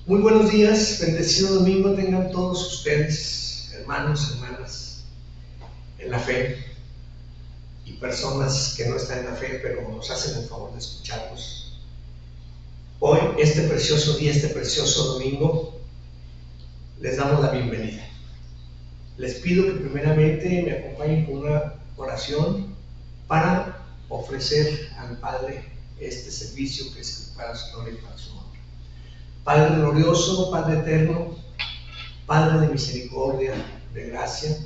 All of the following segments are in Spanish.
Muy buenos días, bendecido domingo tengan todos ustedes, hermanos, hermanas, en la fe y personas que no están en la fe, pero nos hacen el favor de escucharnos. Hoy, este precioso día, este precioso domingo, les damos la bienvenida. Les pido que primeramente me acompañen con una oración para ofrecer al Padre este servicio que es para su gloria y para su honra. Padre glorioso, Padre eterno, Padre de misericordia, de gracia,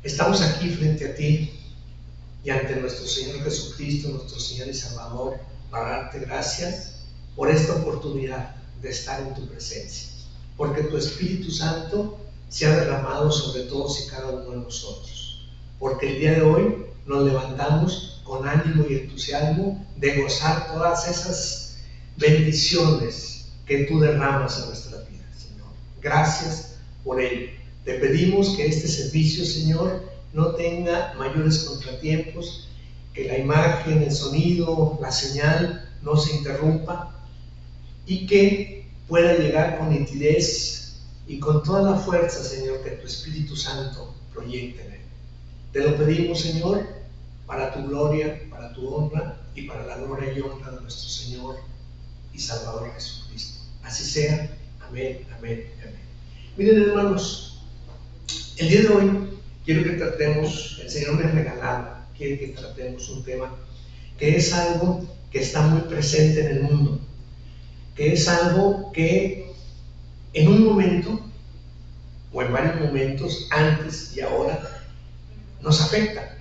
estamos aquí frente a ti y ante nuestro Señor Jesucristo, nuestro Señor y Salvador, para darte gracias por esta oportunidad de estar en tu presencia, porque tu Espíritu Santo se ha derramado sobre todos y cada uno de nosotros, porque el día de hoy nos levantamos con ánimo y entusiasmo de gozar todas esas bendiciones que tú derramas en nuestra vida, Señor. Gracias por ello. Te pedimos que este servicio, Señor, no tenga mayores contratiempos, que la imagen, el sonido, la señal no se interrumpa y que pueda llegar con nitidez y con toda la fuerza, Señor, que tu Espíritu Santo proyecte en él. Te lo pedimos, Señor, para tu gloria, para tu honra y para la gloria y honra de nuestro Señor y Salvador Jesucristo. Así sea. Amén, amén, amén. Miren, hermanos, el día de hoy quiero que tratemos, el Señor me ha regalado, quiere que tratemos un tema que es algo que está muy presente en el mundo, que es algo que en un momento o en varios momentos, antes y ahora, nos afecta.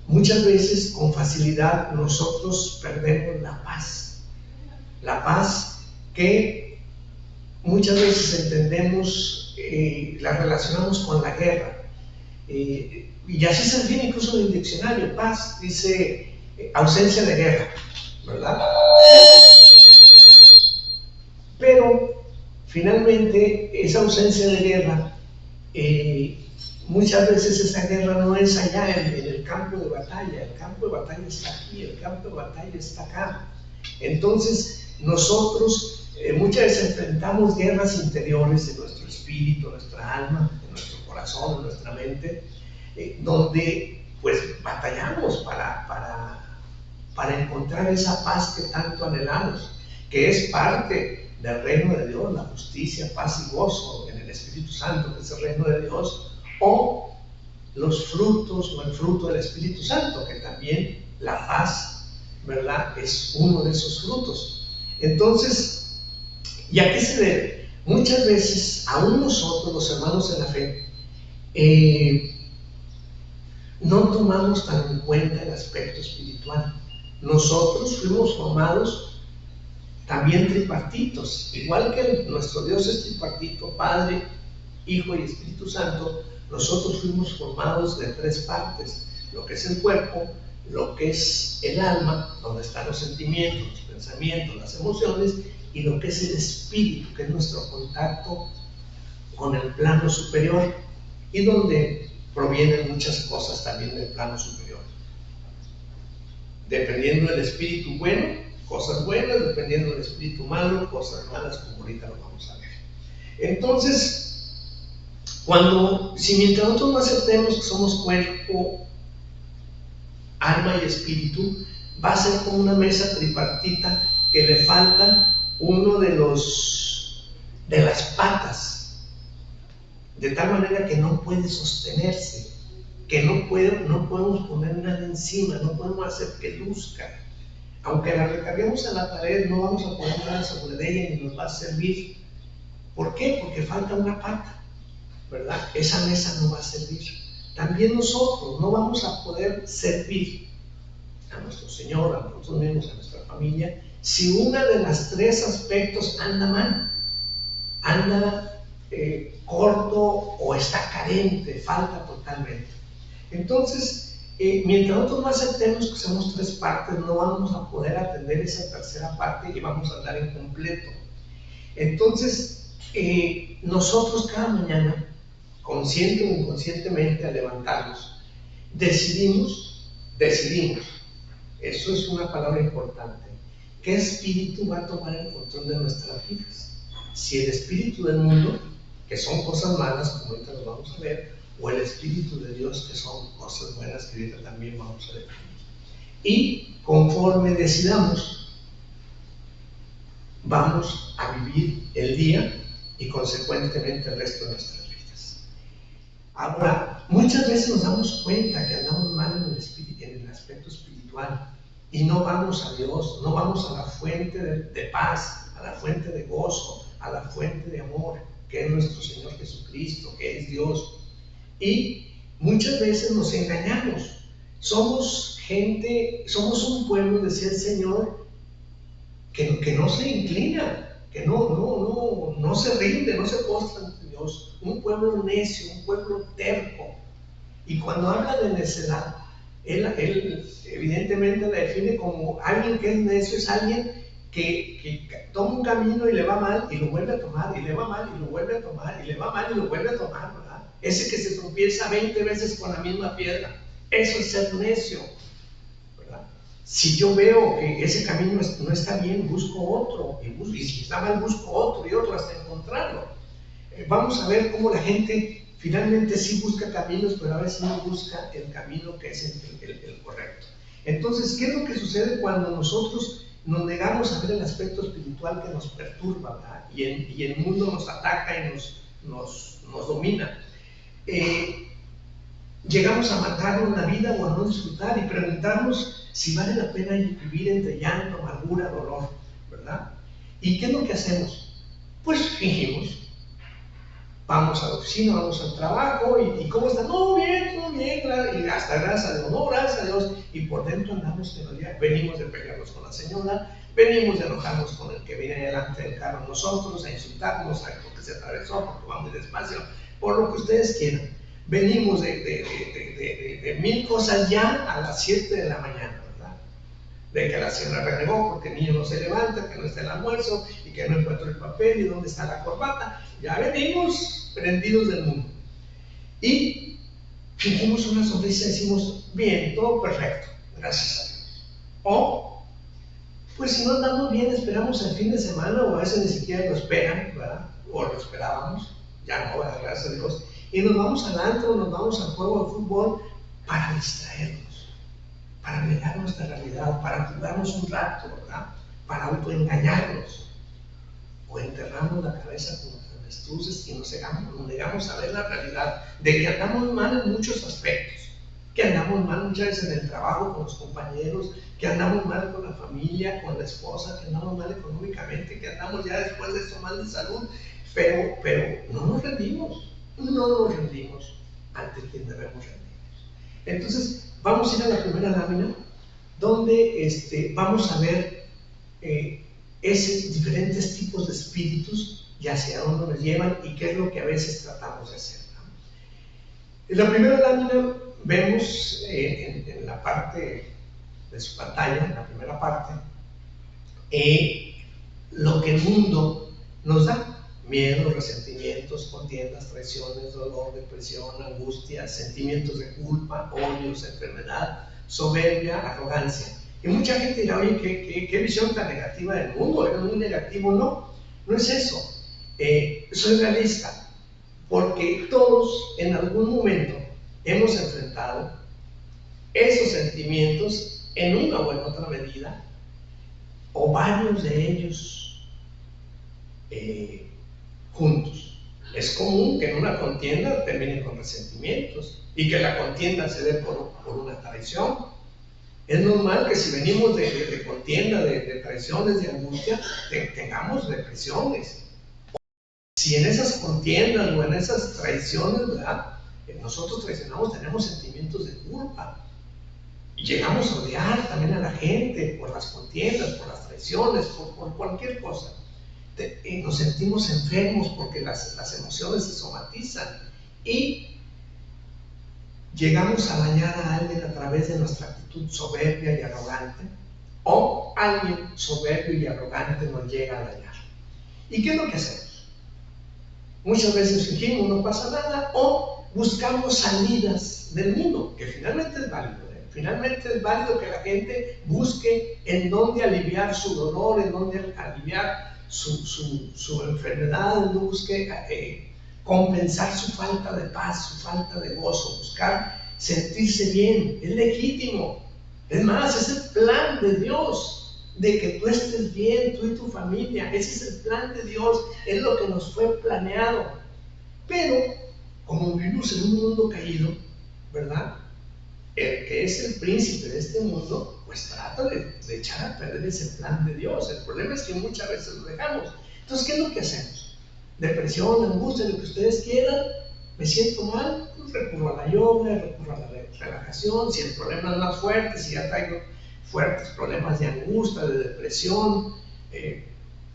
Muchas veces con facilidad nosotros perdemos la paz que muchas veces entendemos, la relacionamos con la guerra, y así se define incluso en el diccionario. Paz dice ausencia de guerra, ¿verdad? Pero finalmente esa ausencia de guerra, muchas veces esa guerra no es allá en el campo de batalla. El campo de batalla está aquí, el campo de batalla está acá. Entonces nosotros muchas veces enfrentamos guerras interiores de nuestro espíritu, de nuestra alma, de nuestro corazón, de nuestra mente, donde pues batallamos para encontrar esa paz que tanto anhelamos, que es parte del reino de Dios, la justicia, paz y gozo en el Espíritu Santo, que es el reino de Dios, o los frutos o el fruto del Espíritu Santo, que también la paz, ¿verdad?, es uno de esos frutos. Entonces, ¿y a qué se debe? Muchas veces, aún nosotros, los hermanos en la fe, no tomamos tan en cuenta el aspecto espiritual. Nosotros fuimos formados también tripartitos, igual que nuestro Dios es tripartito, Padre, Hijo y Espíritu Santo. Nosotros fuimos formados de tres partes: lo que es el cuerpo, lo que es el alma, donde están los sentimientos, los pensamientos, las emociones, y lo que es el espíritu, que es nuestro contacto con el plano superior, y donde provienen muchas cosas también del plano superior. Dependiendo del espíritu bueno, cosas buenas; dependiendo del espíritu malo, cosas malas, como ahorita lo vamos a ver. Entonces, si mientras nosotros no aceptemos que somos cuerpo, alma y espíritu, va a ser como una mesa tripartita que le falta uno de las patas, de tal manera que no puede sostenerse, que no podemos poner nada encima, no podemos hacer que luzca. Aunque la recarguemos a la pared, no vamos a poder nada sobre ella ni nos va a servir. ¿Por qué? Porque falta una pata, ¿verdad? Esa mesa no va a servir. También nosotros no vamos a poder servir a nuestro Señor, a nosotros mismos, a nuestra familia, si una de las tres aspectos anda mal, anda corto o está carente, falta totalmente. Entonces, mientras nosotros no aceptemos que somos tres partes, no vamos a poder atender esa tercera parte y vamos a andar incompleto. Entonces, nosotros cada mañana, consciente o inconscientemente, al levantarnos, decidimos, eso es una palabra importante, ¿qué espíritu va a tomar el control de nuestras vidas? Si el espíritu del mundo, que son cosas malas, como ahorita nos vamos a ver, o el espíritu de Dios, que son cosas buenas, que ahorita también vamos a definir. Y conforme decidamos, vamos a vivir el día y consecuentemente el resto de nuestras vidas. Ahora, muchas veces nos damos cuenta que andamos mal en el aspecto espiritual y no vamos a Dios, no vamos a la fuente de paz, a la fuente de gozo, a la fuente de amor, que es nuestro Señor Jesucristo, que es Dios. Y muchas veces nos engañamos. Somos gente, somos un pueblo, decía el Señor, que no se inclina, que no se rinde, no se postra ante Dios. Un pueblo necio, un pueblo terco. Y cuando habla de necedad, él evidentemente la define como alguien que es necio, es alguien que toma un camino y le va mal y lo vuelve a tomar, y le va mal y lo vuelve a tomar, y le va mal y lo vuelve a tomar, ¿verdad? Ese que se tropieza 20 veces con la misma piedra, eso es ser necio, ¿verdad? Si yo veo que ese camino no está bien, busco otro, y si está mal, busco otro y otro hasta encontrarlo. Vamos a ver cómo la gente finalmente sí busca caminos, pero a veces no busca el camino que es el correcto. Entonces, ¿qué es lo que sucede cuando nosotros nos negamos a ver el aspecto espiritual que nos perturba, ¿verdad? Y el mundo nos ataca y nos domina? Llegamos a matarnos la vida o a no disfrutar y preguntarnos si vale la pena vivir entre llanto, amargura, dolor, ¿verdad? ¿Y qué es lo que hacemos? Pues fingimos. Vamos a la oficina, vamos al trabajo, y ¿cómo está? No, bien, todo bien, y hasta gracias a Dios, no, gracias a Dios, y por dentro andamos que venimos de pelearnos con la señora, venimos de enojarnos con el que viene delante del carro nosotros, a insultarnos, a lo que se atravesó, porque va muy despacio, por lo que ustedes quieran. Venimos de mil cosas ya a las 7 de la mañana, ¿verdad? De que la señora renegó porque el niño no se levanta, que no está el almuerzo, y que no encuentro el papel, y dónde está la corbata. Ya venimos prendidos del mundo. Y fingimos una sonrisa y decimos, bien, todo perfecto, gracias a Dios. O, pues si no andamos bien, esperamos el fin de semana, o a veces ni siquiera lo esperan, ¿verdad? O lo esperábamos, ya no, gracias a Dios. Y nos vamos al antro, nos vamos al juego de fútbol para distraernos, para negar nuestra realidad, para jugarnos un rato, ¿verdad? Para autoengañarnos. O enterramos la cabeza con nuestras vestuces y nos negamos a ver la realidad de que andamos mal en muchos aspectos, que andamos mal muchas veces en el trabajo con los compañeros, que andamos mal con la familia, con la esposa, que andamos mal económicamente, que andamos ya después de esto mal de salud, pero no nos rendimos ante quien debemos rendirnos. Entonces, vamos a ir a la primera lámina, donde vamos a ver esos diferentes tipos de espíritus y hacia dónde nos llevan y qué es lo que a veces tratamos de hacer, ¿no? En la primera lámina vemos en la parte de su pantalla, en la primera parte, lo que el mundo nos da: miedo, resentimientos, contiendas, traiciones, dolor, depresión, angustia, sentimientos de culpa, odios, enfermedad, soberbia, arrogancia. Y mucha gente dirá, oye, ¿qué visión tan negativa del mundo? ¿Es muy negativo? No, no es eso. Soy realista, porque todos en algún momento hemos enfrentado esos sentimientos en una o en otra medida, o varios de ellos juntos. Es común que en una contienda termine con resentimientos y que la contienda se dé por una traición. Es normal que si venimos de contienda, de traiciones, de angustia, tengamos depresiones. Si en esas contiendas o en esas traiciones, ¿verdad?, nosotros traicionamos, tenemos sentimientos de culpa. Y llegamos a odiar también a la gente por las contiendas, por las traiciones, por cualquier cosa. Nos sentimos enfermos porque las emociones se somatizan y llegamos a dañar a alguien a través de nuestra actitud soberbia y arrogante, o alguien soberbio y arrogante nos llega a dañar. ¿Y qué es lo que hacemos? Muchas veces fingimos, no pasa nada, o buscamos salidas del mundo, que finalmente es válido, Finalmente es válido que la gente busque en dónde aliviar su dolor, en dónde aliviar su enfermedad, en dónde busque compensar su falta de paz, su falta de gozo, buscar sentirse bien. Es legítimo. Es más, es el plan de Dios, de que tú estés bien, tú y tu familia. Ese es el plan de Dios, es lo que nos fue planeado. Pero, como vivimos en un mundo caído, ¿verdad? El que es el príncipe de este mundo, pues trata de echar a perder ese plan de Dios. El problema es que muchas veces lo dejamos. Entonces, ¿qué es lo que hacemos? Depresión, angustia, lo que ustedes quieran. Me siento mal, pues recurro a la yoga, recurro a la relajación. Si el problema es más fuerte, si ya traigo fuertes problemas de angustia, de depresión,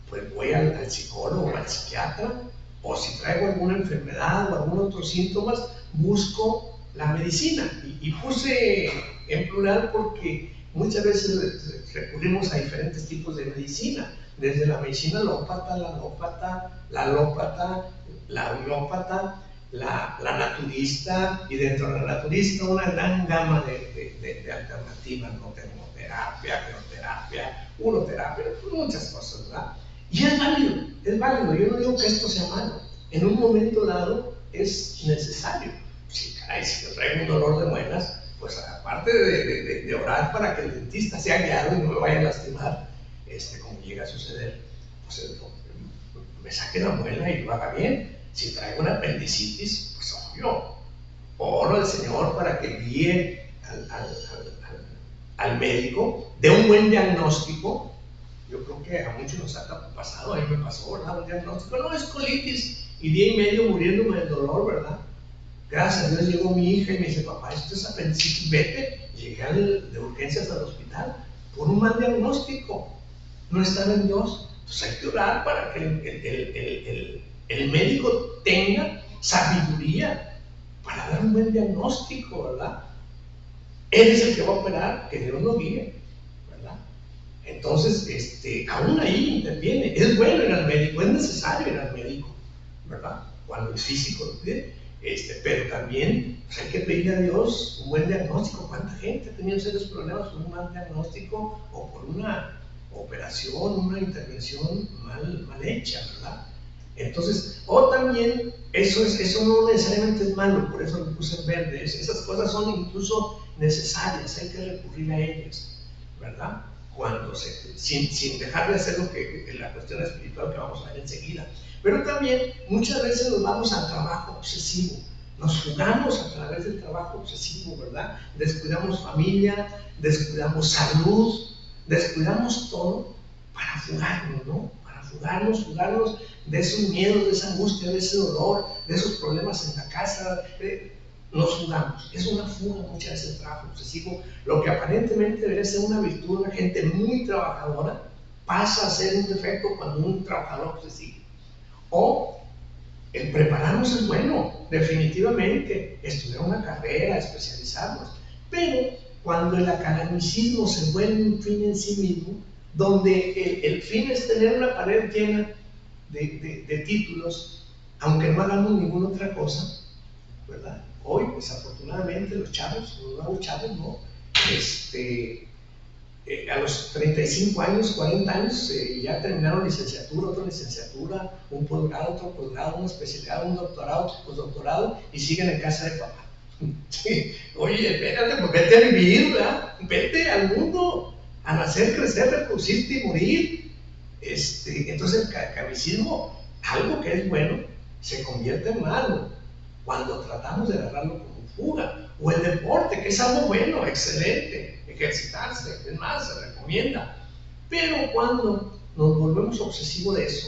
pues voy al psicólogo o al psiquiatra. O si traigo alguna enfermedad o algún otro síntomas, busco la medicina. Y puse en plural porque muchas veces recurrimos a diferentes tipos de medicina, desde la medicina alópata, la alópata, la homeópata, la naturista, y dentro de la naturista una gran gama de alternativas, ¿no? Termoterapia, geoterapia, uroterapia, muchas cosas, ¿verdad? Y es válido, yo no digo que esto sea malo, en un momento dado es necesario. Sí, caray, si yo traigo un dolor de muelas, pues aparte de orar para que el dentista sea guiado y no me vaya a lastimar, como llega a suceder, pues me saque la muela y lo haga bien. Si traigo una apendicitis, pues obvio, oro al Señor para que guíe al médico, dé un buen diagnóstico. Yo creo que a muchos nos ha pasado, a mí me pasó, ¿verdad? Un diagnóstico, no, es colitis, y día y medio muriéndome del dolor, ¿verdad? Gracias a Dios llegó mi hija y me dice, papá, esto es apendicitis, vete. Llegué de urgencias al hospital por un mal diagnóstico. No estaba en Dios. Entonces hay que orar para que el médico tenga sabiduría para dar un buen diagnóstico, ¿verdad? Él es el que va a operar, que Dios lo guíe, ¿verdad? Entonces, aún ahí interviene. Es bueno ir al médico, es necesario ir al médico, ¿verdad? Cuando el físico lo pide. Pero también pues, hay que pedirle a Dios un buen diagnóstico. ¿Cuánta gente ha tenido serios problemas por un mal diagnóstico o por una operación, una intervención mal hecha, ¿verdad? Entonces, o también, eso no necesariamente es malo, por eso lo puse en verde. Esas cosas son incluso necesarias, hay que recurrir a ellas, ¿verdad? Sin dejar de hacer la cuestión espiritual que vamos a ver enseguida. Pero también muchas veces nos vamos al trabajo obsesivo, nos jugamos a través del trabajo obsesivo, ¿verdad? Descuidamos familia, descuidamos salud, descuidamos todo para fugarnos, ¿no? Para fugarnos de esos miedos, de esa angustia, de ese dolor, de esos problemas en la casa. Nos jugamos. Es una fuga muchas veces el trabajo obsesivo. Lo que aparentemente debe ser una virtud, una gente muy trabajadora, pasa a ser un defecto cuando un trabajador obsesivo. O el prepararnos es bueno, definitivamente, estudiar una carrera, especializarnos, pero cuando el academicismo se vuelve un fin en sí mismo, donde el fin es tener una pared llena de títulos, aunque no hagamos ninguna otra cosa, ¿verdad? Hoy, desafortunadamente, los nuevos chavos, ¿no? A los 35 años, 40 años, ya terminaron licenciatura, otra licenciatura, un posgrado, otro posgrado, una especialidad, un doctorado, otro postdoctorado, y siguen en casa de papá. Sí. Oye, espérate, pues vete a vivir, ¿verdad? Vete al mundo, a nacer, crecer, reproducirte y morir. Entonces el catecismo, algo que es bueno, se convierte en malo cuando tratamos de agarrarlo como fuga. O el deporte, que es algo bueno, excelente, ejercitarse, es más, se recomienda. Pero cuando nos volvemos obsesivos de eso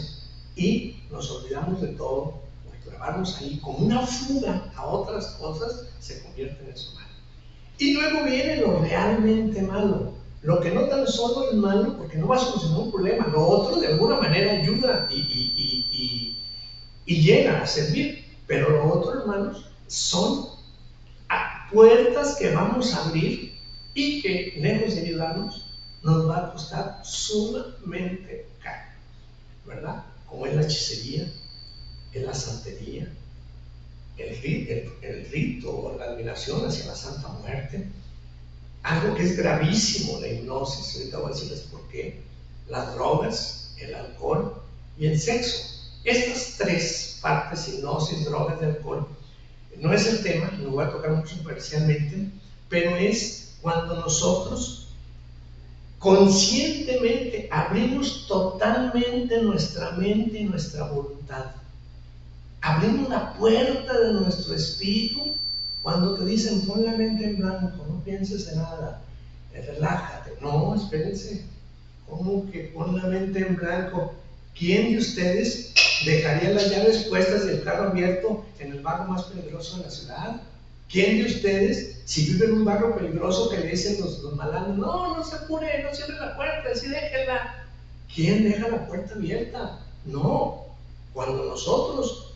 y nos olvidamos de todo, por clavarnos ahí como una fuga a otras cosas, se convierte en eso malo. Y luego viene lo realmente malo, lo que no tan solo es malo porque no va a solucionar un problema, lo otro de alguna manera ayuda y llega a servir, pero lo otro, hermanos, son puertas que vamos a abrir y que, lejos de ayudarnos, nos va a costar sumamente caro, ¿verdad? Como es la hechicería, es la santería, el rito o la admiración hacia la Santa Muerte, algo que es gravísimo, la hipnosis. Ahorita voy a decirles por qué. Las drogas, el alcohol y el sexo. Estas tres partes, hipnosis, drogas y alcohol, no es el tema, lo voy a tocar mucho superficialmente, pero es cuando nosotros conscientemente abrimos totalmente nuestra mente y nuestra voluntad. Abrimos la puerta de nuestro espíritu cuando te dicen pon la mente en blanco, no pienses en nada, relájate. No, espérense, ¿cómo que pon la mente en blanco? ¿Quién de ustedes dejaría las llaves puestas y el carro abierto en el barrio más peligroso de la ciudad? ¿Quién de ustedes, si vive en un barrio peligroso que le dicen los malandros, no se apure, no cierre la puerta, sí déjenla? ¿Quién deja la puerta abierta? No. Cuando nosotros,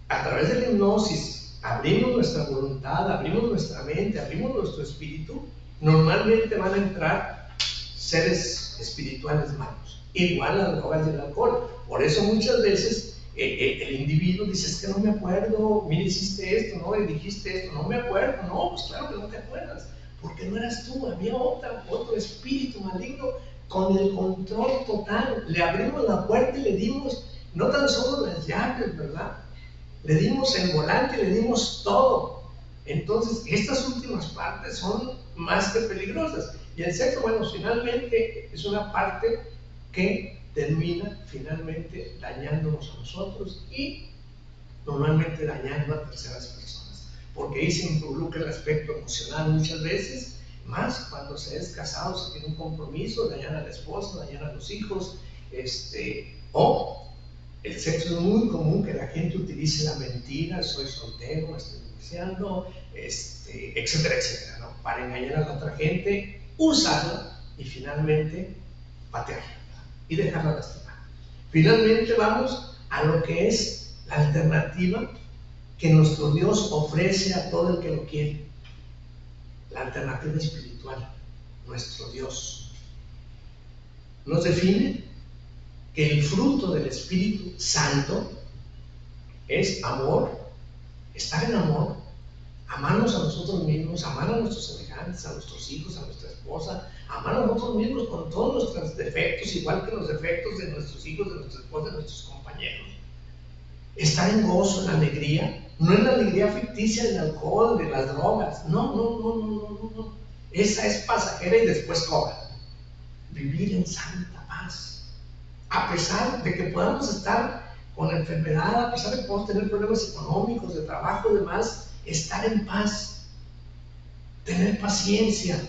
a través de la hipnosis, abrimos nuestra voluntad, abrimos nuestra mente, abrimos nuestro espíritu, normalmente van a entrar seres espirituales malos. Igual las drogas y el alcohol. Por eso muchas veces el individuo dice, es que no me acuerdo, mira, hiciste esto, no, y dijiste esto, no me acuerdo. No, pues claro que no te acuerdas, porque no eras tú, había otro espíritu maligno con el control total. Le abrimos la puerta y le dimos no tan solo las llaves, ¿verdad? Le dimos el volante, le dimos todo. Entonces, estas últimas partes son más que peligrosas. Y el sexo, bueno, finalmente es una parte que termina finalmente dañándonos a nosotros y normalmente dañando a terceras personas. Porque ahí se involucra el aspecto emocional muchas veces, más cuando se es casado, se tiene un compromiso, dañan a la esposa, dañan a los hijos, o el sexo es muy común que la gente utilice la mentira, soy soltero, me estoy divorciando, etcétera, etcétera, ¿no? Para engañar a la otra gente, usarla y finalmente patearla y dejarla lastimar. Finalmente vamos a lo que es la alternativa que nuestro Dios ofrece a todo el que lo quiere. La alternativa espiritual, nuestro Dios. Nos define que el fruto del Espíritu Santo es amor, estar en amor, amarnos a nosotros mismos, amar a nuestros semejantes, a nuestros hijos, a nuestra esposa, amar a nosotros mismos con todos nuestros defectos, igual que los defectos de nuestros hijos, de nuestra esposa, de nuestros compañeros. Estar en gozo, en alegría, no en la alegría ficticia del alcohol, de las drogas, no. Esa es pasajera y después cobra. Vivir en santa paz. A pesar de que podamos estar con enfermedad, a pesar de que podamos tener problemas económicos, de trabajo y demás, estar en paz, tener paciencia.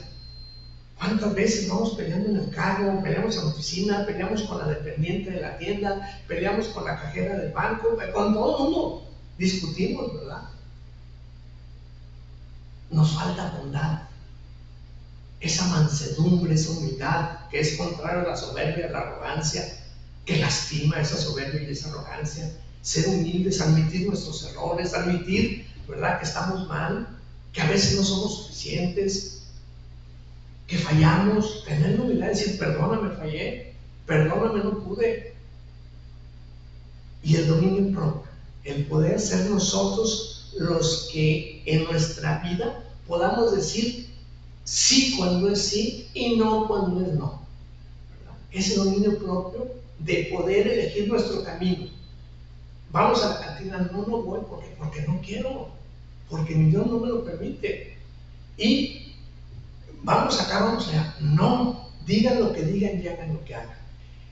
¿Cuántas veces vamos peleando en el carro, peleamos en la oficina, peleamos con la dependiente de la tienda, peleamos con la cajera del banco, con todo el mundo? Discutimos, ¿verdad? Nos falta bondad, esa mansedumbre, esa humildad, que es contrario a la soberbia, a la arrogancia, que lastima esa soberbia y esa arrogancia. Ser humildes, admitir nuestros errores, admitir, ¿verdad?, que estamos mal, que a veces no somos suficientes, que fallamos, tener la humildad de decir, perdóname, fallé, perdóname, no pude. Y el dominio propio, el poder ser nosotros los que en nuestra vida podamos decir sí cuando es sí y no cuando es no, ¿verdad? Ese dominio propio de poder elegir nuestro camino. Vamos a la cantina, no voy porque no quiero, porque mi Dios no me lo permite. Y vamos acá, vamos allá, no, digan lo que digan y hagan lo que hagan.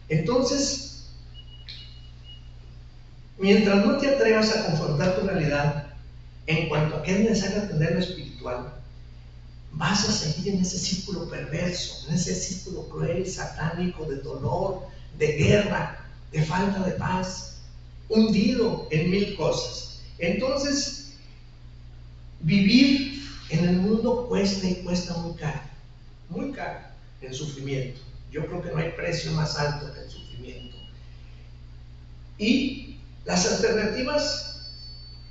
Entonces, mientras no te atrevas a confrontar tu realidad en cuanto a qué es necesario atender lo espiritual, vas a seguir en ese círculo perverso, en ese círculo cruel, satánico, de dolor, de guerra, de falta de paz, hundido en mil cosas. Entonces, vivir en el mundo cuesta y cuesta muy caro el sufrimiento. Yo creo que no hay precio más alto que el sufrimiento. Y las alternativas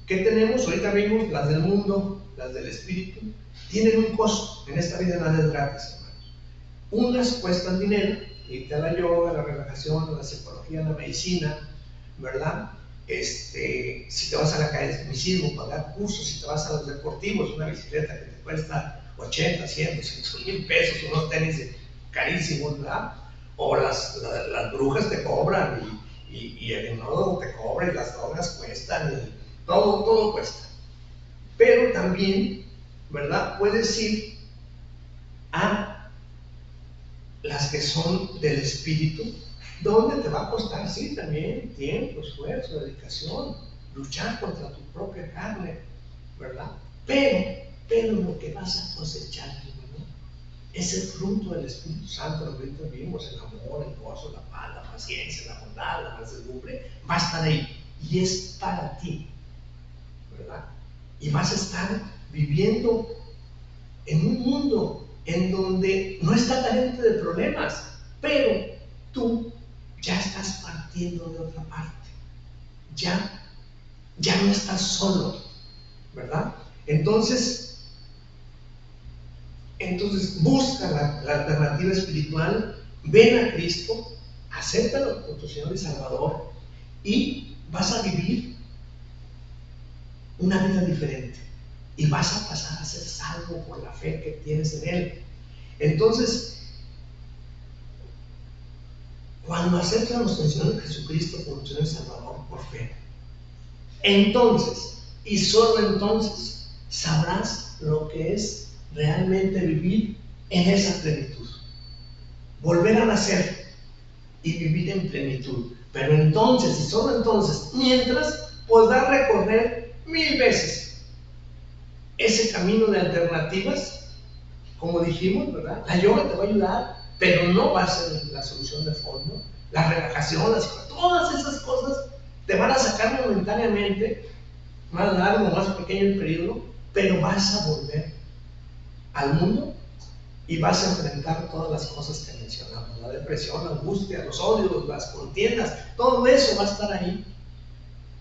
que tenemos, ahorita vimos las del mundo, las del espíritu, tienen un costo. En esta vida nada es gratis, hermanos. Unas cuestan dinero, irte a la yoga, a la relajación, a la psicología, a la medicina, ¿verdad? Si te vas a la academicismo, pagar cursos, si te vas a los deportivos, una bicicleta que te cuesta 80, 100, 200,000 pesos, unos tenis carísimos, ¿verdad? O las brujas te cobran y el hipnólogo te cobra y las drogas cuestan y todo cuesta. Pero también, ¿verdad? Puedes ir a las que son del espíritu, donde te va a costar, sí, también tiempo, esfuerzo, dedicación, luchar contra tu propia carne, ¿verdad? Pero lo que vas a cosechar, hermano, es el fruto del Espíritu Santo, lo que ahorita vimos, el amor, el gozo, la paz, la paciencia, la bondad, la mansedumbre, va a estar ahí y es para ti, ¿verdad? Y vas a estar viviendo en un mundo en donde no está carente de problemas, pero tú ya estás partiendo de otra parte, ya no estás solo, ¿verdad? Entonces busca la alternativa espiritual, ven a Cristo, acéptalo como tu Señor y Salvador y vas a vivir una vida diferente y vas a pasar a ser salvo por la fe que tienes en Él. Entonces, cuando aceptas a nuestro Señor Jesucristo como tu Señor y Salvador por fe, entonces y solo entonces sabrás lo que es realmente vivir en esa plenitud, volver a nacer y vivir en plenitud. Pero entonces y solo entonces, mientras podrás recorrer 1000 veces ese camino de alternativas, como dijimos, ¿verdad? La yoga te va a ayudar, pero no va a ser la solución de fondo. La relajación, todas esas cosas te van a sacar momentáneamente, más largo, más pequeño el periodo, pero vas a volver al mundo y vas a enfrentar todas las cosas que mencionamos, la depresión, la angustia, los odios, las contiendas, todo eso va a estar ahí.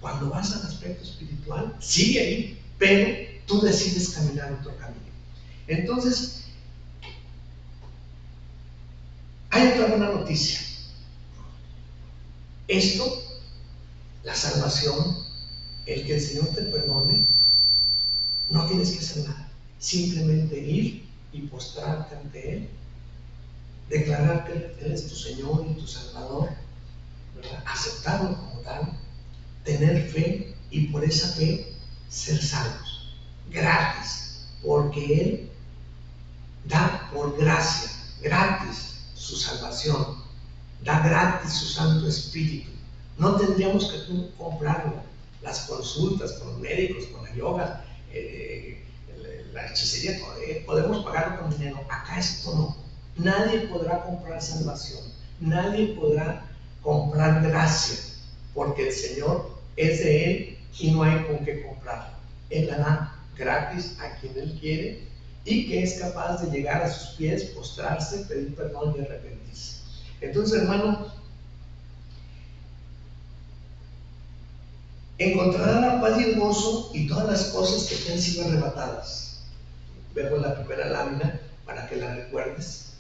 Cuando vas al aspecto espiritual, sigue ahí, pero tú decides caminar otro camino. Entonces, hay otra buena noticia. Esto, la salvación, el que el Señor te perdone, no tienes que hacer nada. Simplemente ir y postrarte ante Él, declarar que Él es tu Señor y tu Salvador, ¿verdad? Aceptarlo como tal, tener fe y por esa fe ser salvos, gratis, porque Él da por gracia, gratis su salvación, da gratis su Santo Espíritu. No tendríamos que comprarlo, las consultas con los médicos, con la yoga, la hechicería, podemos pagarlo con dinero. Acá esto no. Nadie podrá comprar salvación, nadie podrá comprar gracia, porque el Señor es de Él y no hay con qué comprarlo. Él la da gratis a quien Él quiere y que es capaz de llegar a sus pies, postrarse, pedir perdón y arrepentirse. Entonces, hermano, encontrarás la paz y el gozo y todas las cosas que te han sido arrebatadas. Vemos la primera lámina para que la recuerdes.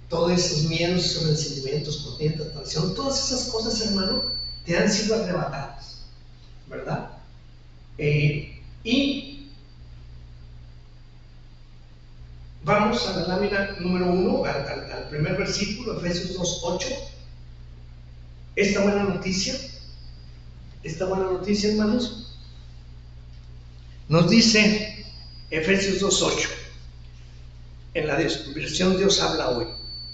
Todos esos miedos, esos resentimientos, contiendas, traición, todas esas cosas, hermano, te han sido arrebatadas, ¿verdad? Y vamos a la lámina número 1, al primer versículo, Efesios 2:8. Esta buena noticia, hermanos, nos dice Efesios 2:8, en la versión Dios habla hoy: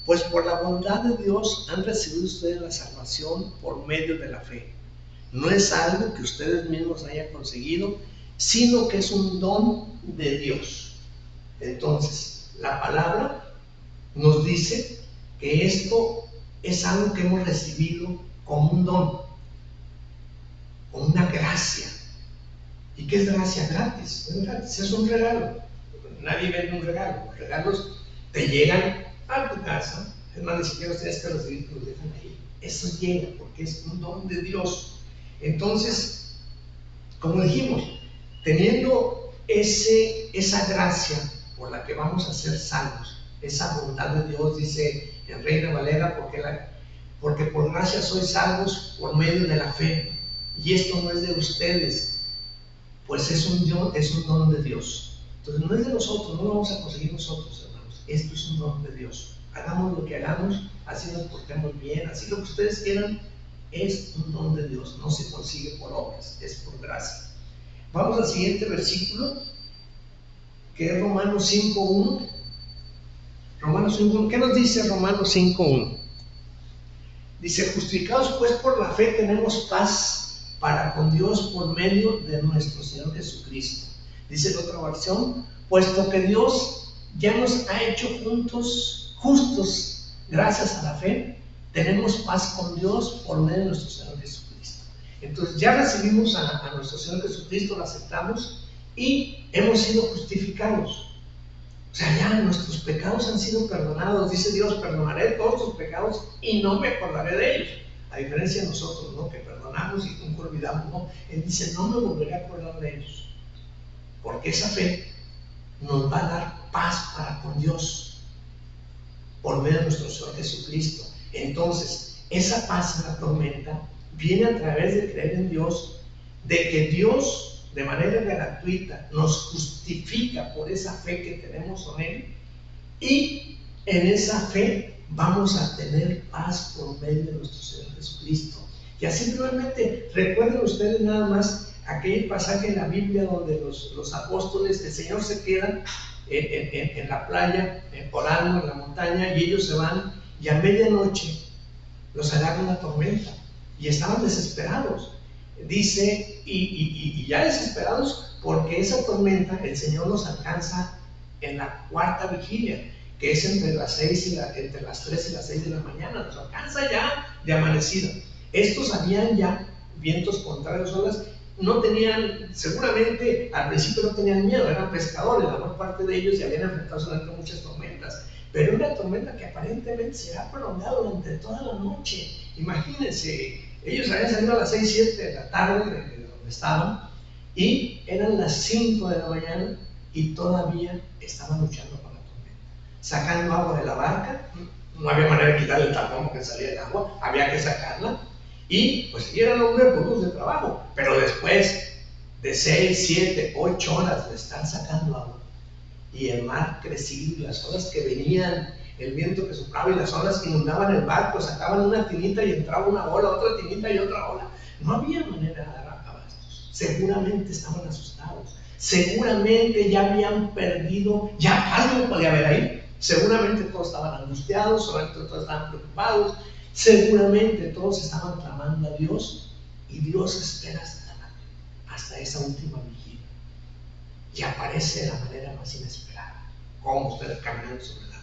pues por la bondad de Dios han recibido ustedes la salvación por medio de la fe. No es algo que ustedes mismos hayan conseguido, sino que es un don de Dios. Entonces, la palabra nos dice que esto es algo que hemos recibido como un don, como una gracia. ¿Y qué es gracia? Gratis. Es gratis, es un regalo. Nadie vende un regalo. Los regalos te llegan a tu casa. Es más, ni siquiera ustedes que los dejan ahí. Eso llega porque es un don de Dios. Entonces, como dijimos, teniendo esa gracia por la que vamos a ser salvos, esa bondad de Dios, dice en Reina Valera, porque por gracia sois salvos por medio de la fe, y esto no es de ustedes, pues es un don de Dios. Entonces no es de nosotros, no lo vamos a conseguir nosotros, hermanos. Esto es un don de Dios. Hagamos lo que hagamos, así nos portemos bien, así lo que ustedes quieran, es un don de Dios, no se consigue por obras, es por gracia. Vamos al siguiente versículo, que es Romanos 5:1. Romanos 5:1, ¿qué nos dice Romanos 5:1? Dice: justificados pues por la fe tenemos paz para con Dios por medio de nuestro Señor Jesucristo. Dice la otra versión: puesto que Dios ya nos ha hecho justos gracias a la fe, tenemos paz con Dios por medio de nuestro Señor Jesucristo. Entonces ya recibimos a nuestro Señor Jesucristo, lo aceptamos y hemos sido justificados. O sea, ya nuestros pecados han sido perdonados. Dice Dios: perdonaré todos tus pecados y no me acordaré de ellos. A diferencia de nosotros, ¿no? Que perdonamos y nunca olvidamos, ¿no? Él dice: no me volveré a acordar de ellos. Porque esa fe nos va a dar paz para con Dios por medio de nuestro Señor Jesucristo. Entonces, esa paz en la tormenta viene a través de creer en Dios, de que Dios de manera gratuita nos justifica por esa fe que tenemos en Él, y en esa fe vamos a tener paz por medio de nuestro Señor Jesucristo. Y así brevemente, recuerden ustedes nada más aquel pasaje en la Biblia donde los apóstoles, el Señor se queda en la playa, orando en la montaña, y ellos se van, y a medianoche los agarra una tormenta, y estaban desesperados. Dice, y ya desesperados, porque esa tormenta el Señor nos alcanza en la cuarta vigilia, que es entre las 3 y las 6 de la mañana, nos alcanza ya de amanecida. Estos habían ya vientos contrarios, olas, no tenían, seguramente al principio no tenían miedo, eran pescadores, la mayor parte de ellos, y habían enfrentado solamente muchas tormentas, pero una tormenta que aparentemente se ha prolongado durante toda la noche. Imagínense, ellos habían salido a las 6, 7 de la tarde de donde estaban, y eran las 5 de la mañana y todavía estaban luchando con la tormenta, sacando agua de la barca. No había manera de quitarle el tapón que salía el agua, había que sacarla, y pues eran hombres brutos de trabajo, pero después de 6, 7, 8 horas de estar sacando agua, y el mar crecido, y las olas que venían, el viento que soplaba y las olas que inundaban el barco, sacaban una tinita y entraba una ola, otra tinita y otra ola. No había manera de dar abastos. Seguramente estaban asustados, seguramente ya habían perdido, ya paz no podía haber ahí. Seguramente todos estaban angustiados, seguramente todos estaban preocupados, seguramente todos estaban clamando a Dios, y Dios espera hasta esa última vigilia, y aparece de la manera más inesperada, como ustedes caminando sobre el agua.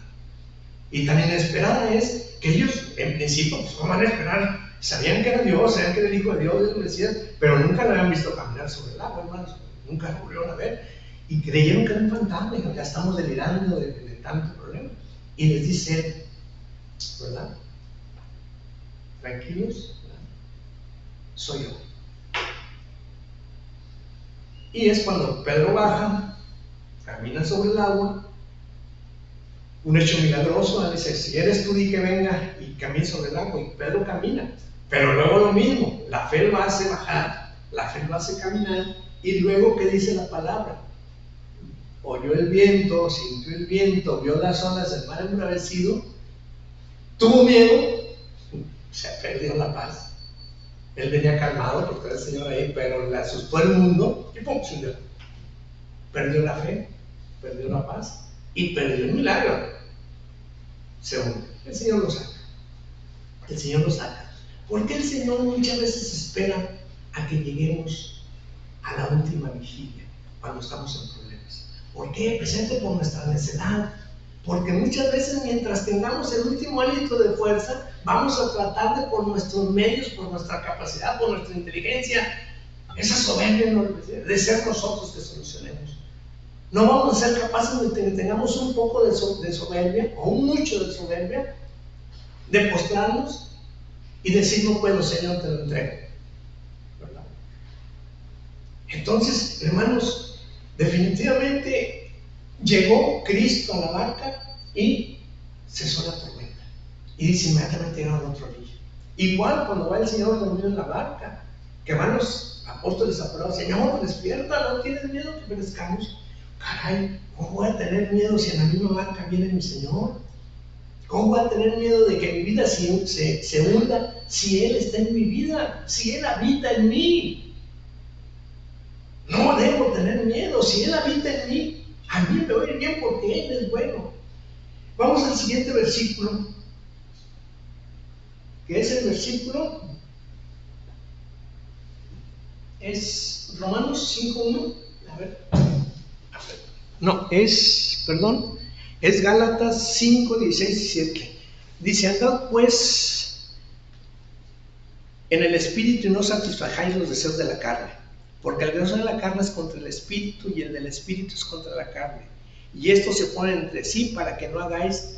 Y tan inesperada es que ellos, en principio, pues no van a esperar. Sabían que era Dios, sabían que era el Hijo de Dios, el Mesías, pero nunca lo habían visto caminar sobre el agua, hermanos. Nunca lo volvieron a ver. Y creyeron que era un fantasma, y ya estamos delirando de tanto problema. Y les dice, ¿verdad? Tranquilos, ¿verdad? Soy yo. Y es cuando Pedro baja, camina sobre el agua. Un hecho milagroso, dice: si eres tú, di que venga y camine sobre el agua. Y Pedro camina, pero luego lo mismo, la fe lo hace bajar, la fe lo hace caminar, y luego, ¿qué dice la palabra? Oyó el viento, sintió el viento, vio las olas del mar embravecido, tuvo miedo, se perdió la paz. Él venía calmado porque era el Señor ahí, pero le asustó el mundo y ¡pum! Se hundió. Perdió la fe, perdió la paz y perdió el milagro. Se hunde. El Señor lo saca. El Señor lo saca. Porque el Señor muchas veces espera a que lleguemos a la última vigilia, cuando estamos en problemas. ¿Por qué? Presente por nuestra necedad. Porque muchas veces, mientras tengamos el último hálito de fuerza, vamos a tratar de, por nuestros medios, por nuestra capacidad, por nuestra inteligencia, esa soberbia, ¿no?, de ser nosotros que solucionemos. No vamos a ser capaces de que tengamos un poco de soberbia, o un mucho de soberbia, de postrarnos y decir: no puedo, Señor, te lo entrego, ¿verdad? Entonces, hermanos, definitivamente llegó Cristo a la barca y cesó la tormenta. Y dice: inmediatamente llegaron a otra orilla. Igual cuando va el Señor dormido en la barca, que van los apóstoles apurados: Señor, despierta, no tienes miedo que perezcamos. Caray, ¿cómo voy a tener miedo si en la misma barca viene mi Señor? ¿Cómo voy a tener miedo de que mi vida se hunda si Él está en mi vida, si Él habita en mí? No debo tener miedo, si Él habita en mí, a mí me va a ir bien porque Él es bueno. Vamos al siguiente versículo, que es el versículo, es Romanos 5:1. A ver. No, es Gálatas 5:16-17. Dice: andad pues en el espíritu y no satisfagáis los deseos de la carne, porque el deseo de la carne es contra el espíritu y el del espíritu es contra la carne, y estos se ponen entre sí para que no hagáis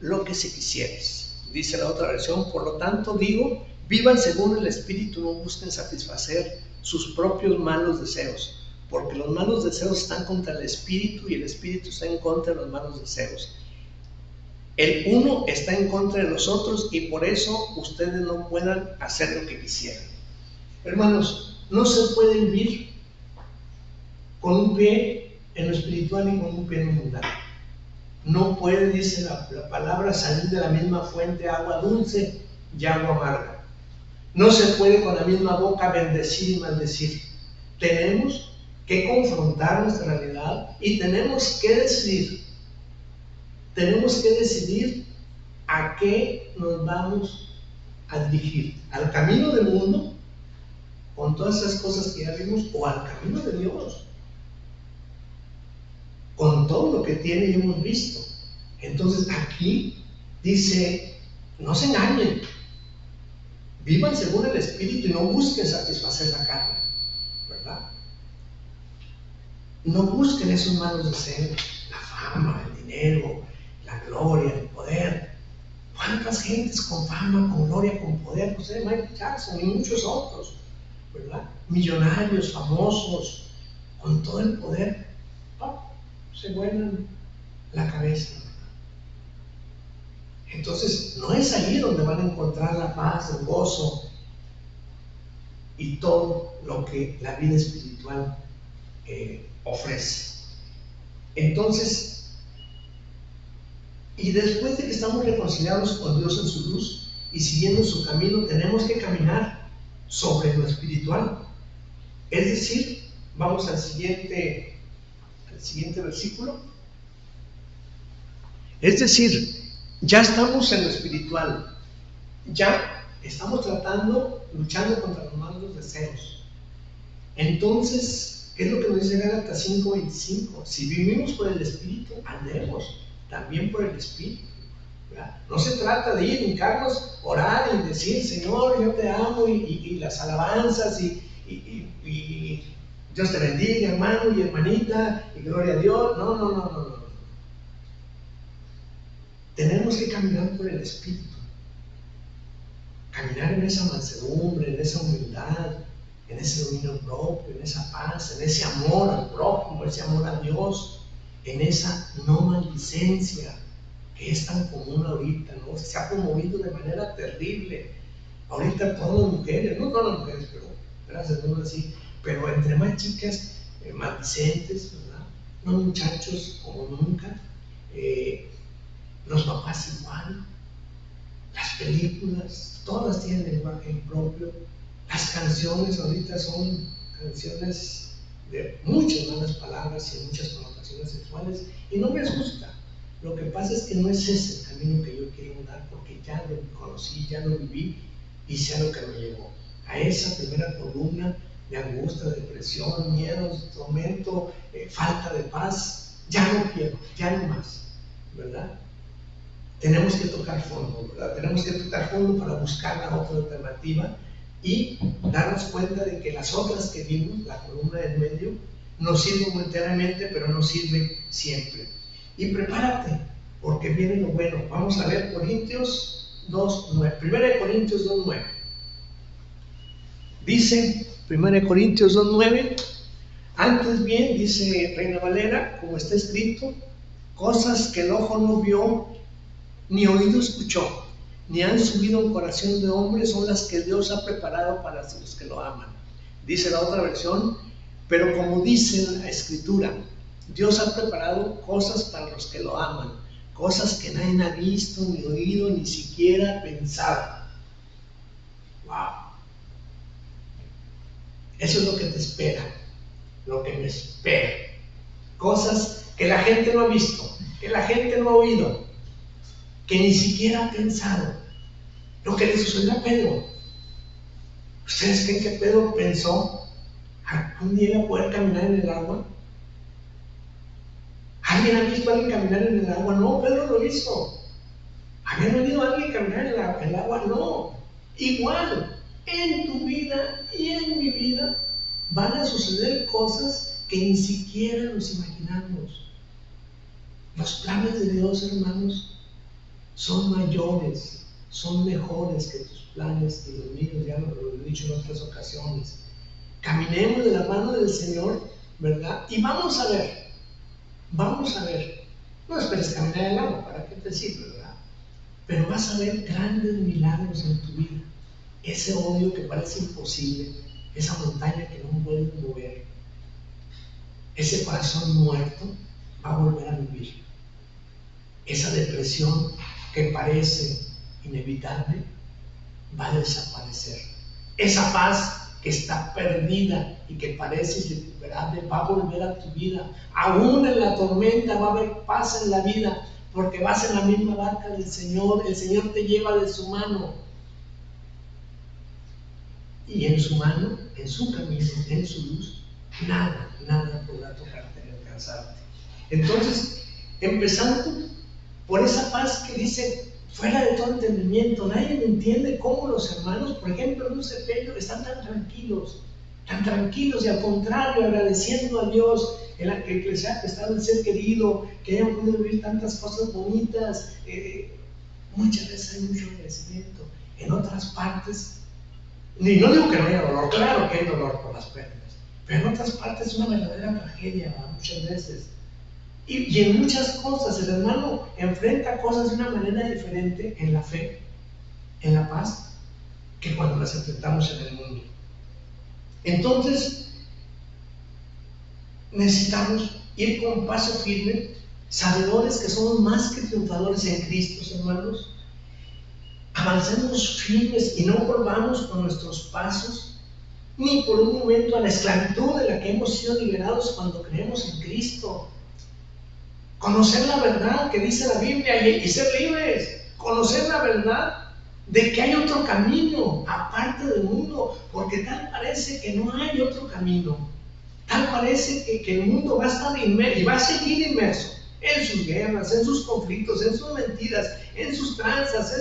lo que se quisieres. Dice la otra versión: por lo tanto digo, vivan según el espíritu, no busquen satisfacer sus propios malos deseos, porque los malos deseos están contra el espíritu y el espíritu está en contra de los malos deseos. El uno está en contra de los otros y por eso ustedes no puedan hacer lo que quisieran. Hermanos, no se puede vivir con un pie en lo espiritual y con un pie en lo mundano. No puede, dice la palabra, salir de la misma fuente agua dulce y agua amarga. No se puede con la misma boca bendecir y maldecir. Tenemos que confrontar nuestra realidad y tenemos que decidir a qué nos vamos a dirigir: al camino del mundo con todas esas cosas que ya vimos, o al camino de Dios con todo lo que tiene y hemos visto. Entonces aquí dice: no se engañen, vivan según el espíritu y no busquen satisfacer la carne, ¿verdad? No busquen esos malos deseos, la fama, el dinero, la gloria, el poder. ¿Cuántas gentes con fama, con gloria, con poder? José Michael Jackson y muchos otros, ¿verdad? Millonarios, famosos, con todo el poder, se vuelan la cabeza. Entonces, no es ahí donde van a encontrar la paz, el gozo y todo lo que la vida espiritual ofrece. Entonces, y después de que estamos reconciliados con Dios en su luz y siguiendo su camino, tenemos que caminar sobre lo espiritual. Es decir, vamos al siguiente versículo. Es decir, ya estamos en lo espiritual, ya estamos luchando contra los malos deseos. Entonces, ¿qué es lo que nos dice Gálatas 5:25? Si vivimos por el espíritu, andemos también por el espíritu, ¿verdad? No se trata de ir, hincarnos, orar y decir: Señor, yo te amo, y las alabanzas y Dios te bendiga, hermano y hermanita, y gloria a Dios. No. Tenemos que caminar por el espíritu, caminar en esa mansedumbre, en esa humildad, en ese dominio propio, en esa paz, en ese amor al prójimo, ese amor a Dios, en esa no maldicencia que es tan común ahorita, ¿no? Se ha promovido de manera terrible. Ahorita todas las mujeres, no todas las mujeres, pero gracias a Dios así, pero entre más chicas maldicentes, ¿verdad? Los muchachos como nunca, los papás igual, las películas, todas tienen lenguaje propio. Las canciones ahorita son canciones de muchas malas palabras y muchas connotaciones sexuales, y no me asusta. Lo que pasa es que no es ese el camino que yo quiero andar, porque ya lo conocí, ya lo viví y sé a lo que me llevó. A esa primera columna de angustia, depresión, miedos, tormento, falta de paz. Ya no quiero, ya no más, ¿verdad? Tenemos que tocar fondo, ¿verdad? Tenemos que tocar fondo para buscar la otra alternativa y darnos cuenta de que las otras que vimos, la columna del medio, nos sirven momentáneamente, pero no sirven siempre. Y prepárate, porque viene lo bueno. Vamos a ver Corintios 2:9. 1 Corintios 2:9. Dice 1 Corintios 2:9: antes bien, dice Reina Valera, como está escrito, cosas que el ojo no vio, ni oído escuchó, ni han subido en corazón de hombre, son las que Dios ha preparado para los que lo aman. Dice la otra versión: pero como dice la Escritura, Dios ha preparado cosas para los que lo aman, cosas que nadie ha visto, ni oído, ni siquiera pensado. ¡Wow! Eso es lo que te espera, lo que me espera. Cosas que la gente no ha visto, que la gente no ha oído, que ni siquiera ha pensado. Lo que le sucedió a Pedro. ¿Ustedes creen que Pedro pensó algún día iba a poder caminar en el agua? ¿Alguien ha visto a alguien caminar en el agua? No, Pedro lo hizo. ¿Habían oído a alguien caminar en el agua? No. Igual, en tu vida y en mi vida van a suceder cosas que ni siquiera nos imaginamos. Los planes de Dios, hermanos, son mayores, son mejores que tus planes y los míos, ya lo he dicho en otras ocasiones. Caminemos de la mano del Señor, ¿verdad? Y vamos a ver. No esperes caminar en el agua, ¿para qué te sirve, verdad? Pero vas a ver grandes milagros en tu vida. Ese odio que parece imposible, esa montaña que no puedes mover, ese corazón muerto va a volver a vivir. Esa depresión que parece inevitable va a desaparecer. Esa paz que está perdida y que parece irrecuperable va a volver a tu vida. Aún en la tormenta va a haber paz en la vida, porque vas en la misma barca del Señor. El Señor te lleva de su mano, y en su mano, en su camino, en su luz, nada podrá tocarte ni alcanzarte. Entonces, empezando por esa paz que dice, fuera de todo entendimiento, nadie entiende cómo los hermanos, por ejemplo, en un sepelio, están tan tranquilos, y al contrario, agradeciendo a Dios que les haya prestado el ser querido, que hayan podido vivir tantas cosas bonitas. Muchas veces hay mucho agradecimiento. En otras partes, y no digo que no haya dolor, claro que hay dolor por las pérdidas, pero en otras partes es una verdadera tragedia, muchas veces. Y en muchas cosas el hermano enfrenta cosas de una manera diferente en la fe, en la paz, que cuando las enfrentamos en el mundo. Entonces, necesitamos ir con paso firme, sabedores que somos más que triunfadores en Cristo, hermanos. Avancemos firmes y no volvamos con nuestros pasos ni por un momento a la esclavitud de la que hemos sido liberados cuando creemos en Cristo. Conocer la verdad que dice la Biblia y ser libres. Conocer la verdad de que hay otro camino aparte del mundo, porque tal parece que no hay otro camino. Tal parece que el mundo va a estar inmerso y va a seguir inmerso en sus guerras, en sus conflictos, en sus mentiras, en sus tranzas,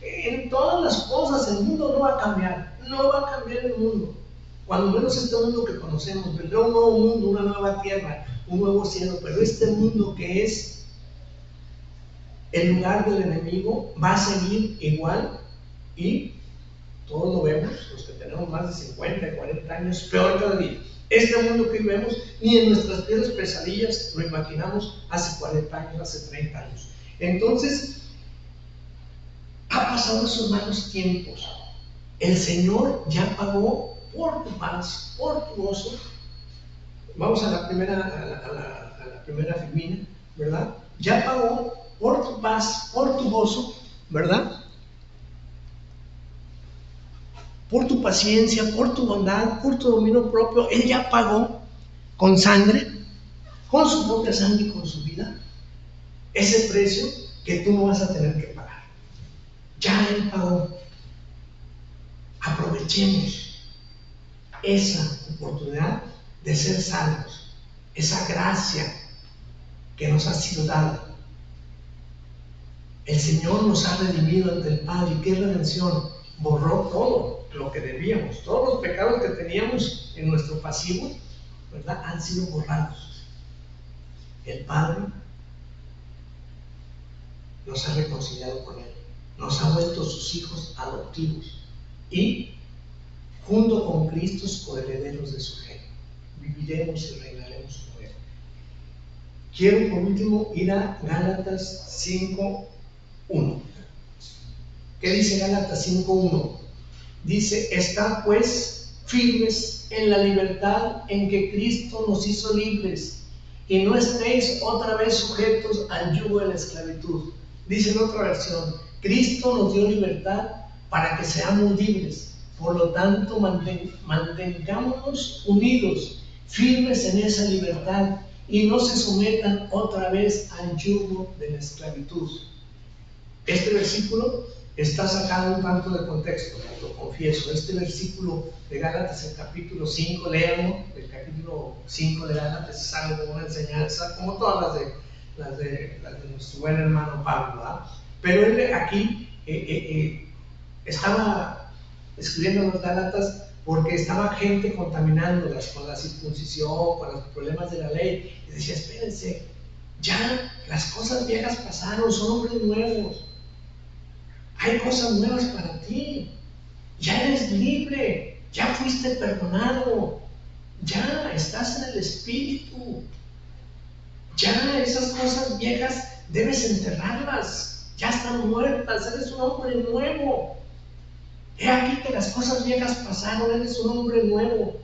en todas las cosas. El mundo no va a cambiar, no va a cambiar el mundo. Cuando menos este mundo que conocemos, vendrá un nuevo mundo, una nueva tierra, un nuevo cielo, pero este mundo que es el lugar del enemigo va a seguir igual, y todos lo vemos, los que tenemos más de 50, 40 años, peor cada día. Este mundo que vemos, ni en nuestras peores pesadillas lo imaginamos hace 40 años, hace 30 años. Entonces, ha pasado esos malos tiempos. El Señor ya pagó por tu paz, por tu gozo. Vamos a la primera Filmina, ¿verdad? Ya pagó por tu paz, por tu gozo, ¿verdad? Por tu paciencia, por tu bondad, por tu dominio propio. Él ya pagó con sangre, con su propia sangre y con su vida, ese precio que tú no vas a tener que pagar. Ya Él pagó. Aprovechemos esa oportunidad de ser salvos, esa gracia que nos ha sido dada. El Señor nos ha redimido ante el Padre. ¿Qué es redención? Borró todo lo que debíamos, todos los pecados que teníamos en nuestro pasivo, ¿verdad? Han sido borrados. El Padre nos ha reconciliado con Él, nos ha vuelto sus hijos adoptivos y junto con Cristo coherederos de su reino. Viviremos y reinaremos con Él. Quiero por último ir a Gálatas 5:1. ¿Qué dice Gálatas 5:1? Dice: estad pues firmes en la libertad en que Cristo nos hizo libres, y no estéis otra vez sujetos al yugo de la esclavitud. Dice en otra versión, Cristo nos dio libertad para que seamos libres. Por lo tanto, mantengámonos unidos, firmes en esa libertad, y no se sometan otra vez al yugo de la esclavitud. Este versículo está sacado un tanto de contexto, lo confieso. Este versículo de Gálatas, el capítulo 5, léanlo, el capítulo 5 de Gálatas es algo, una enseñanza, como todas las de nuestro buen hermano Pablo, ¿verdad? Pero él aquí estaba escribiendo los Gálatas porque estaba gente contaminándolas con la circuncisión, con los problemas de la ley, y decía, espérense, ya las cosas viejas pasaron, son hombres nuevos, hay cosas nuevas para ti, ya eres libre, ya fuiste perdonado, ya estás en el Espíritu, ya esas cosas viejas debes enterrarlas, ya están muertas, eres un hombre nuevo. He aquí que las cosas viejas pasaron, eres un hombre nuevo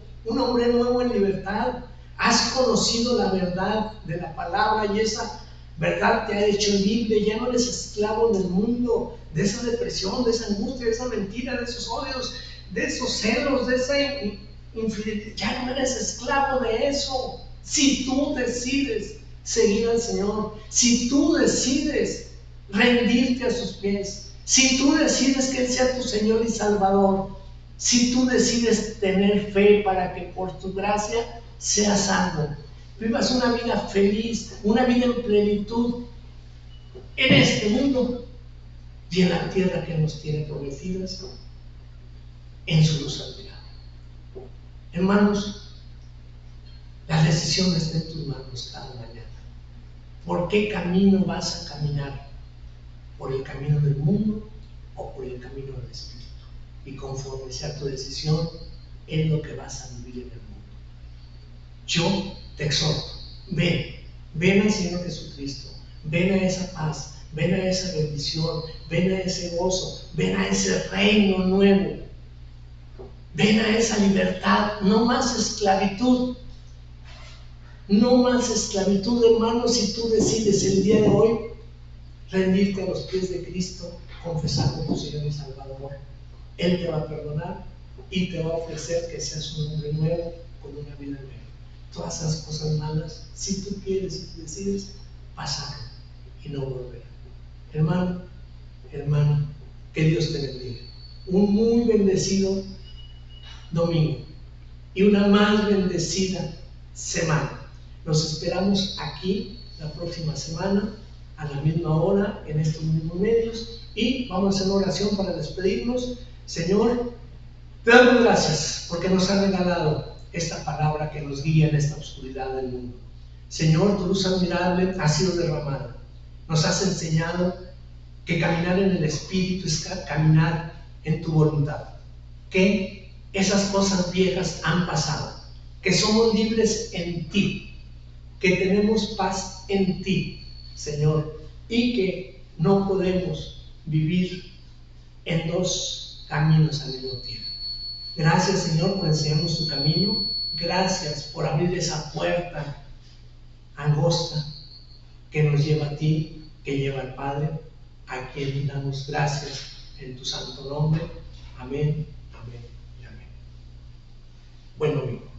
en libertad. Has conocido la verdad de la palabra y esa verdad te ha hecho libre. Ya no eres esclavo del mundo, de esa depresión, de esa angustia, de esa mentira, de esos odios, de esos celos, de esa infidelidad. Ya no eres esclavo de eso. Si tú decides seguir al Señor, si tú decides rendirte a sus pies, si tú decides que Él sea tu Señor y Salvador, si tú decides tener fe para que por tu gracia seas salvo, vivas una vida feliz, una vida en plenitud en este mundo y en la tierra que nos tiene prometidas en su luz admirable. Hermanos, la decisión está en tus manos cada mañana. ¿Por qué camino vas a caminar? ¿Por el camino del mundo o por el camino del Espíritu? Y conforme sea tu decisión, es lo que vas a vivir en el mundo. Yo te exhorto, ven al Señor Jesucristo, ven a esa paz, ven a esa bendición, ven a ese gozo, ven a ese reino nuevo, ven a esa libertad, no más esclavitud. No más esclavitud, hermano, si tú decides el día de hoy rendirte a los pies de Cristo, confesar como tu Señor y Salvador. Él te va a perdonar y te va a ofrecer que seas un hombre nuevo con una vida nueva. Todas esas cosas malas, si tú quieres y tú decides, pasarlo y no volver. Hermano, que Dios te bendiga. Un muy bendecido domingo y una más bendecida semana. Nos esperamos aquí la próxima semana a la misma hora en estos mismos medios y vamos a hacer una oración para despedirnos. Señor, te damos gracias porque nos has regalado esta palabra que nos guía en esta oscuridad del mundo. Señor, tu luz admirable ha sido derramada. Nos has enseñado que caminar en el Espíritu es caminar en tu voluntad, que esas cosas viejas han pasado, que somos libres en ti, que tenemos paz en ti, Señor, y que no podemos vivir en dos caminos al mismo tiempo. Gracias, Señor, por enseñarnos tu camino. Gracias por abrir esa puerta angosta que nos lleva a ti, que lleva al Padre, a quien damos gracias en tu santo nombre. Amén, amén y amén. Buen domingo.